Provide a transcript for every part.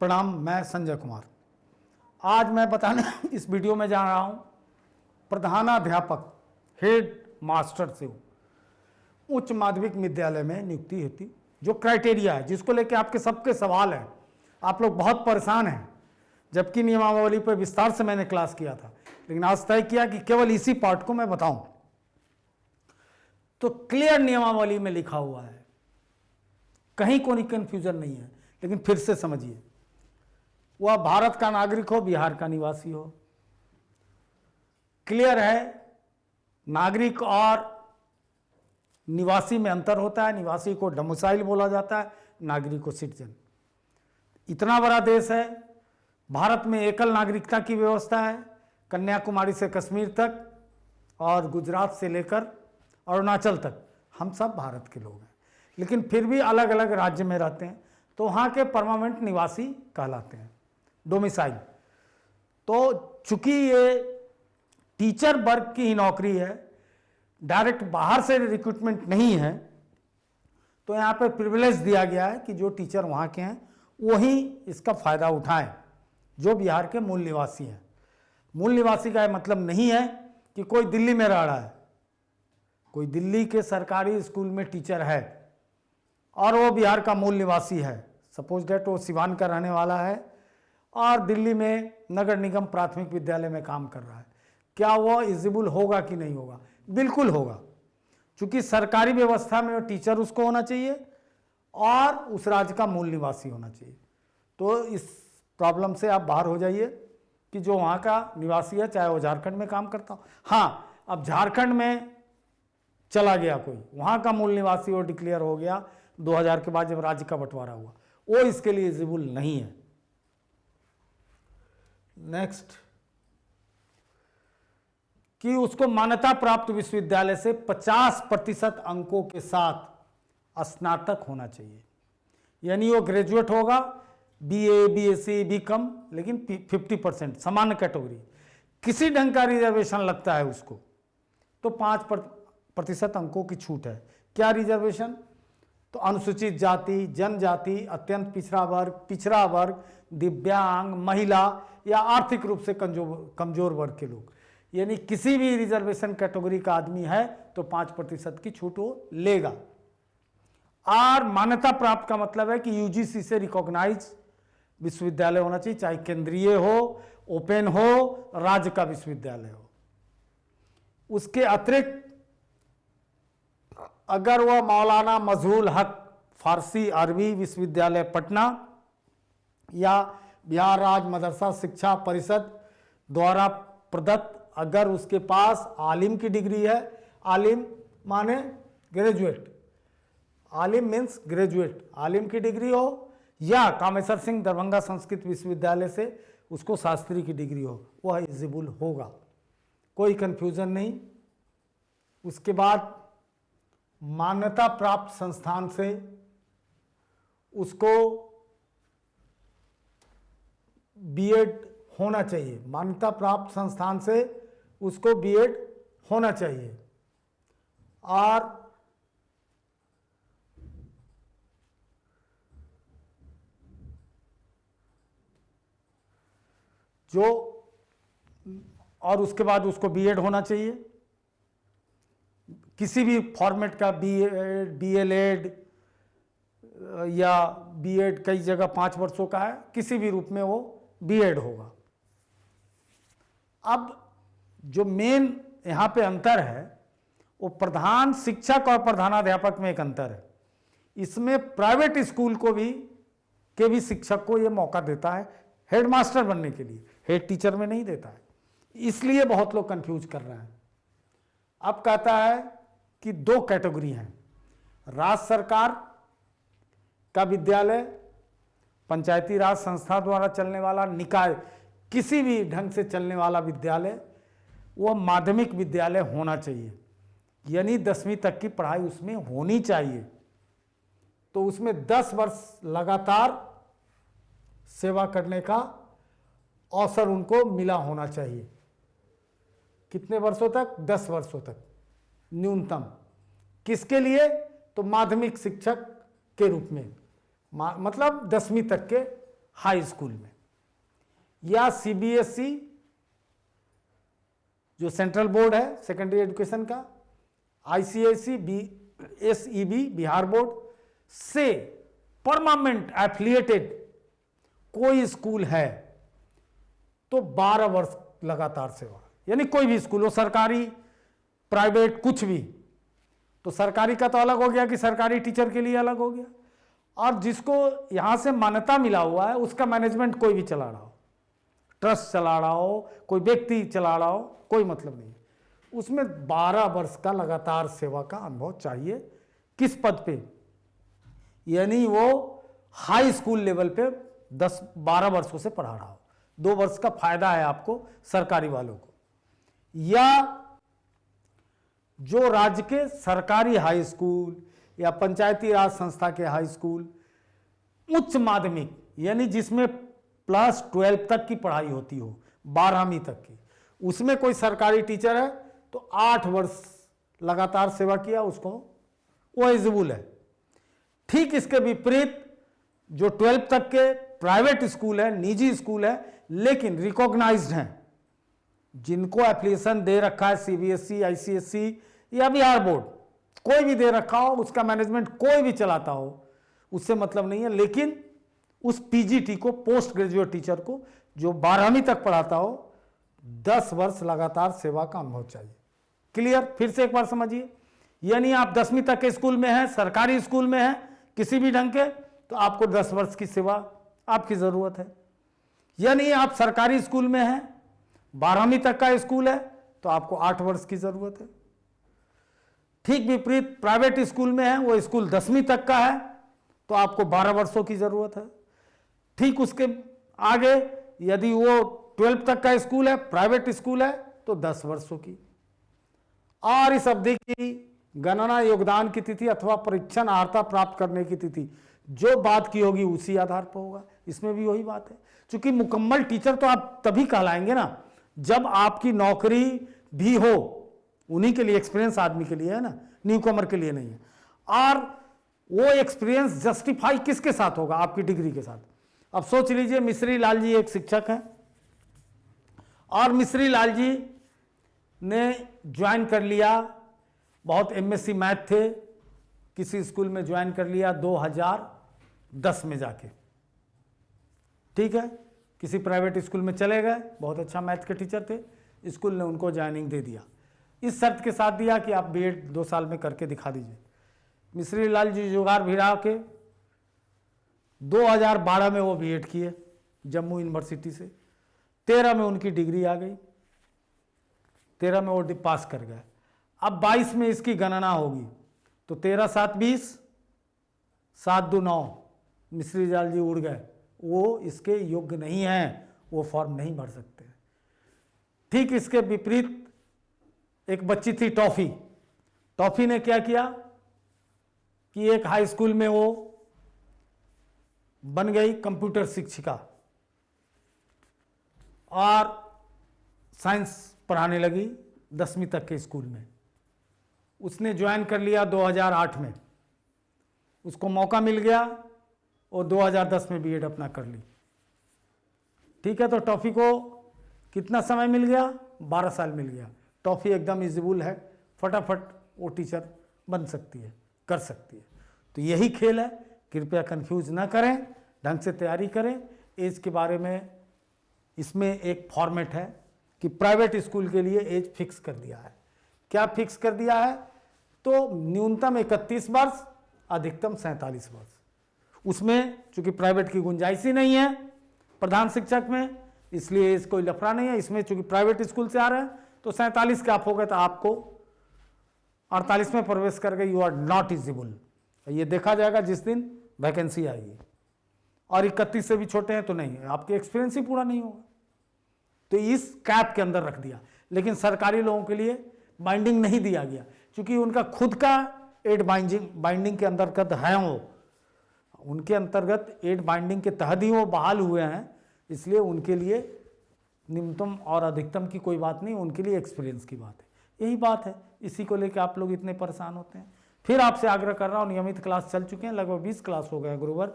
प्रणाम, मैं संजय कुमार। आज मैं बताने इस वीडियो में जा रहा हूँ प्रधानाध्यापक हेड मास्टर से उच्च माध्यमिक विद्यालय में नियुक्ति होती, जो क्राइटेरिया है जिसको लेकर आपके सबके सवाल हैं। आप लोग बहुत परेशान हैं, जबकि नियमावली पर विस्तार से मैंने क्लास किया था, लेकिन आज तय किया कि केवल इसी पार्ट को मैं बताऊं। तो क्लियर नियमावली में लिखा हुआ है, कहीं कोई कंफ्यूजन नहीं है, लेकिन फिर से समझिए। वह भारत का नागरिक हो, बिहार का निवासी हो। क्लियर है, नागरिक और निवासी में अंतर होता है। निवासी को डोमिसाइल बोला जाता है, नागरिक को सिटीजन। इतना बड़ा देश है, भारत में एकल नागरिकता की व्यवस्था है, कन्याकुमारी से कश्मीर तक और गुजरात से लेकर अरुणाचल तक हम सब भारत के लोग हैं, लेकिन फिर भी अलग अलग राज्य में रहते हैं, तो वहाँ के परमानेंट निवासी कहलाते हैं, डोमिसाइल। तो चूंकि ये टीचर वर्ग की ही नौकरी है, डायरेक्ट बाहर से रिक्रूटमेंट नहीं है, तो यहाँ पे प्रिविलेज दिया गया है कि जो टीचर वहाँ के हैं वही इसका फायदा उठाएं, जो बिहार के मूल निवासी हैं। मूल निवासी का मतलब नहीं है कि कोई दिल्ली में रह रहा है, कोई दिल्ली के सरकारी स्कूल में टीचर है और वो बिहार का मूल निवासी है। सपोज डेट वो सिवान का रहने वाला है और दिल्ली में नगर निगम प्राथमिक विद्यालय में काम कर रहा है, क्या वो एलिजिबल होगा कि नहीं होगा? बिल्कुल होगा, क्योंकि सरकारी व्यवस्था में टीचर उसको होना चाहिए और उस राज्य का मूल निवासी होना चाहिए। तो इस प्रॉब्लम से आप बाहर हो जाइए कि जो वहाँ का निवासी है, चाहे वो झारखंड में काम करता हो। हाँ, अब झारखंड में चला गया कोई, वहाँ का मूल निवासी वो डिक्लेयर हो गया 2000 के बाद जब राज्य का बंटवारा हुआ, वो इसके लिए एलिजिबल नहीं है। नेक्स्ट, कि उसको मान्यता प्राप्त विश्वविद्यालय से 50% अंकों के साथ स्नातक होना चाहिए, यानी वो ग्रेजुएट होगा, बीए, बीएससी, बीकॉम, लेकिन 50% सामान्य कैटेगरी। किसी ढंग का रिजर्वेशन लगता है उसको तो 5% अंकों की छूट है। क्या रिजर्वेशन? तो अनुसूचित जाति, जनजाति, अत्यंत पिछड़ा वर्ग, दिव्यांग, महिला या आर्थिक रूप से कमजोर वर्ग के लोग, यानी किसी भी रिजर्वेशन कैटेगरी का आदमी है तो 5% की छूट वो लेगा। और मान्यता प्राप्त का मतलब है कि यूजीसी से रिकॉग्नाइज विश्वविद्यालय होना चाहिए, चाहे केंद्रीय हो, ओपन हो, राज्य का विश्वविद्यालय हो। उसके अतिरिक्त अगर वह मौलाना मजहूल हक फारसी अरबी विश्वविद्यालय पटना या बिहार राज्य मदरसा शिक्षा परिषद द्वारा प्रदत्त, अगर उसके पास आलिम की डिग्री है, आलिम माने ग्रेजुएट, आलिम मीन्स ग्रेजुएट, आलिम की डिग्री हो, या कामेश्वर सिंह दरभंगा संस्कृत विश्वविद्यालय से उसको शास्त्री की डिग्री हो, वह एलिजिबल होगा, कोई कंफ्यूजन नहीं। उसके बाद मान्यता प्राप्त संस्थान से उसको बीएड होना चाहिए, मान्यता प्राप्त संस्थान से उसको बीएड होना चाहिए। और उसके बाद उसको बीएड होना चाहिए, किसी भी फॉर्मेट का, बीएड, बीएलएड या बीएड कई जगह 5 वर्षों का है, किसी भी रूप में वो बीएड होगा। अब जो मेन यहाँ पे अंतर है वो प्रधान शिक्षक और प्रधानाध्यापक में एक अंतर है। इसमें प्राइवेट स्कूल को भी शिक्षक को ये मौका देता है हेडमास्टर बनने के लिए, हेड टीचर में नहीं देता है, इसलिए बहुत लोग कंफ्यूज कर रहे हैं। अब कहता है कि 2 कैटेगरी हैं, राज्य सरकार का विद्यालय, पंचायती राज संस्था द्वारा चलने वाला निकाय, किसी भी ढंग से चलने वाला विद्यालय, वो माध्यमिक विद्यालय होना चाहिए, यानी 10वीं तक की पढ़ाई उसमें होनी चाहिए। तो उसमें 10 वर्ष लगातार सेवा करने का अवसर उनको मिला होना चाहिए। कितने वर्षों तक? 10 वर्षों तक न्यूनतम। किसके लिए? तो माध्यमिक शिक्षक के रूप में, मतलब 10वीं तक के हाई स्कूल में, या सीबीएसई जो सेंट्रल बोर्ड है सेकेंडरी एजुकेशन का, आईसीएसई, एसईबी बिहार बोर्ड से परमानेंट एफिलिएटेड कोई स्कूल है तो 12 वर्ष लगातार सेवा, यानी कोई भी स्कूल हो, सरकारी प्राइवेट कुछ भी। तो सरकारी का तो अलग हो गया कि सरकारी टीचर के लिए अलग हो गया, और जिसको यहां से मान्यता मिला हुआ है उसका मैनेजमेंट कोई भी चला रहा हो, ट्रस्ट चला रहा हो, कोई व्यक्ति चला रहा हो, कोई मतलब नहीं, उसमें 12 वर्ष का लगातार सेवा का अनुभव चाहिए। किस पद पे? यानी वो हाई स्कूल लेवल पे 10-12 वर्षों से पढ़ा रहा हो। 2 वर्ष का फायदा है आपको सरकारी वालों को, या जो राज्य के सरकारी हाई स्कूल या पंचायती राज संस्था के हाई स्कूल, उच्च माध्यमिक यानी जिसमें प्लस 12 तक की पढ़ाई होती हो, 12वीं तक की, उसमें कोई सरकारी टीचर है तो 8 वर्ष लगातार सेवा किया, उसको वो एलिजिबल है। ठीक इसके विपरीत जो 12 तक के प्राइवेट स्कूल है, निजी स्कूल है, लेकिन रिकॉग्नाइज्ड हैं, जिनको एप्लीकेशन दे रखा है सीबीएसई, आईसीएसई या बिहार बोर्ड, कोई भी दे रखा हो, उसका मैनेजमेंट कोई भी चलाता हो, उससे मतलब नहीं है, लेकिन उस पीजीटी को, पोस्ट ग्रेजुएट टीचर को, जो 12वीं तक पढ़ाता हो, 10 वर्ष लगातार सेवा का अनुभव चाहिए। क्लियर? फिर से एक बार समझिए, यानी आप 10वीं तक के स्कूल में हैं, सरकारी स्कूल में हैं किसी भी ढंग के, तो आपको 10 वर्ष की सेवा आपकी जरूरत है। यानी आप सरकारी स्कूल में हैं, 12वीं तक का स्कूल है, तो आपको 8 वर्ष की जरूरत है। ठीक विपरीत प्राइवेट स्कूल में है, वो स्कूल 10वीं तक का है, तो आपको 12 वर्षों की जरूरत है। ठीक उसके आगे यदि वो 12 तक का स्कूल है, प्राइवेट स्कूल है, तो 10 वर्षों की। और इस अवधि की गणना योगदान की तिथि अथवा परीक्षण अर्हता प्राप्त करने की तिथि जो बात की होगी उसी आधार पर होगा। इसमें भी वही बात है, क्योंकि मुकम्मल टीचर तो आप तभी कहलाएंगे ना जब आपकी नौकरी भी हो, उन्हीं के लिए, एक्सपीरियंस आदमी के लिए है ना, न्यूकमर के लिए नहीं है। और वो एक्सपीरियंस जस्टिफाई किसके साथ होगा? आपकी डिग्री के साथ। अब सोच लीजिए मिश्री लाल जी एक शिक्षक हैं, और मिश्री लाल जी ने ज्वाइन कर लिया, बहुत एमएससी मैथ थे, किसी स्कूल में ज्वाइन कर लिया 2010 में जाके, ठीक है, किसी प्राइवेट स्कूल में चले गए, बहुत अच्छा मैथ के टीचर थे, स्कूल ने उनको ज्वाइनिंग दे दिया, इस शर्त के साथ दिया कि आप बीएड 2 साल में करके दिखा दीजिए। मिश्री लाल जी जुगाड़ भिड़ा के 2012 में वो बीएड किए जम्मू यूनिवर्सिटी से, 13 में उनकी डिग्री आ गई, 13 में वो पास कर गए। अब 22 में इसकी गणना होगी, तो 13 7 20, 7 2 9, मिश्री लाल जी उड़ गए, वो इसके योग्य नहीं हैं, वो फॉर्म नहीं भर सकते। ठीक इसके विपरीत एक बच्ची थी टॉफी, टॉफी ने क्या किया कि एक हाई स्कूल में वो बन गई कंप्यूटर शिक्षिका और साइंस पढ़ाने लगी 10वीं तक के स्कूल में। उसने ज्वाइन कर लिया 2008 में, उसको मौका मिल गया और 2010 में बीएड अपना कर ली। ठीक है, तो टॉफी को कितना समय मिल गया? 12 साल मिल गया। टॉफी एकदम इजिबल है, फटाफट वो टीचर बन सकती है, कर सकती है। तो यही खेल है, कृपया कंफ्यूज ना करें, ढंग से तैयारी करें। एज के बारे में इसमें एक फॉर्मेट है कि प्राइवेट स्कूल के लिए एज फिक्स कर दिया है। क्या फिक्स कर दिया है? तो न्यूनतम 31 वर्ष, अधिकतम 47 वर्ष। उसमें चूंकि प्राइवेट की गुंजाइश ही नहीं है प्रधान शिक्षक में, इसलिए एज कोई लफड़ा नहीं है। इसमें चूंकि प्राइवेट स्कूल से आ रहे हैं तो 47 के आप हो गए तो आपको 48 में प्रवेश कर गए, यू आर नॉट एलिजिबल। ये देखा जाएगा जिस दिन वैकेंसी आएगी। और 31 से भी छोटे हैं तो नहीं, आपके एक्सपीरियंस ही पूरा नहीं होगा। तो इस कैप के अंदर रख दिया। लेकिन सरकारी लोगों के लिए बाइंडिंग नहीं दिया गया, क्योंकि उनका खुद का एड बाइंडिंग के अंतर्गत है, वो उनके अंतर्गत एड बाइंडिंग के तहत ही वो बहाल हुए हैं, इसलिए उनके लिए न्यूनतम और अधिकतम की कोई बात नहीं, उनके लिए एक्सपीरियंस की बात है। यही बात है, इसी को लेकर आप लोग इतने परेशान होते हैं। फिर आपसे आग्रह कर रहा हूँ, नियमित क्लास चल चुके हैं, लगभग 20 क्लास हो गए गुरुवर।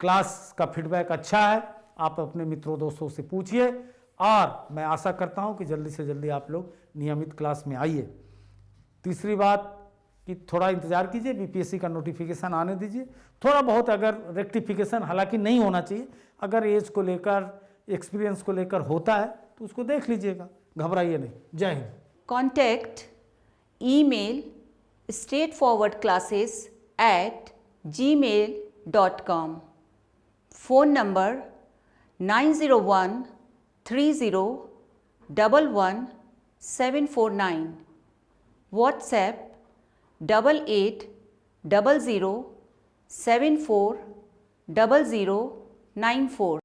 क्लास का फीडबैक अच्छा है, आप अपने मित्रों दोस्तों से पूछिए और मैं आशा करता हूं कि जल्दी से जल्दी आप लोग नियमित क्लास में आइए। तीसरी बात कि थोड़ा इंतज़ार कीजिए, बीपीएससी का नोटिफिकेशन आने दीजिए। थोड़ा बहुत अगर रेक्टिफिकेशन, हालांकि नहीं होना चाहिए, अगर एज को लेकर, एक्सपीरियंस को लेकर होता है तो उसको देख लीजिएगा, घबराइए नहीं। जय Hind. Contact email straightforwardclasses@gmail.com. Phone number 90130111749. WhatsApp 8800740094.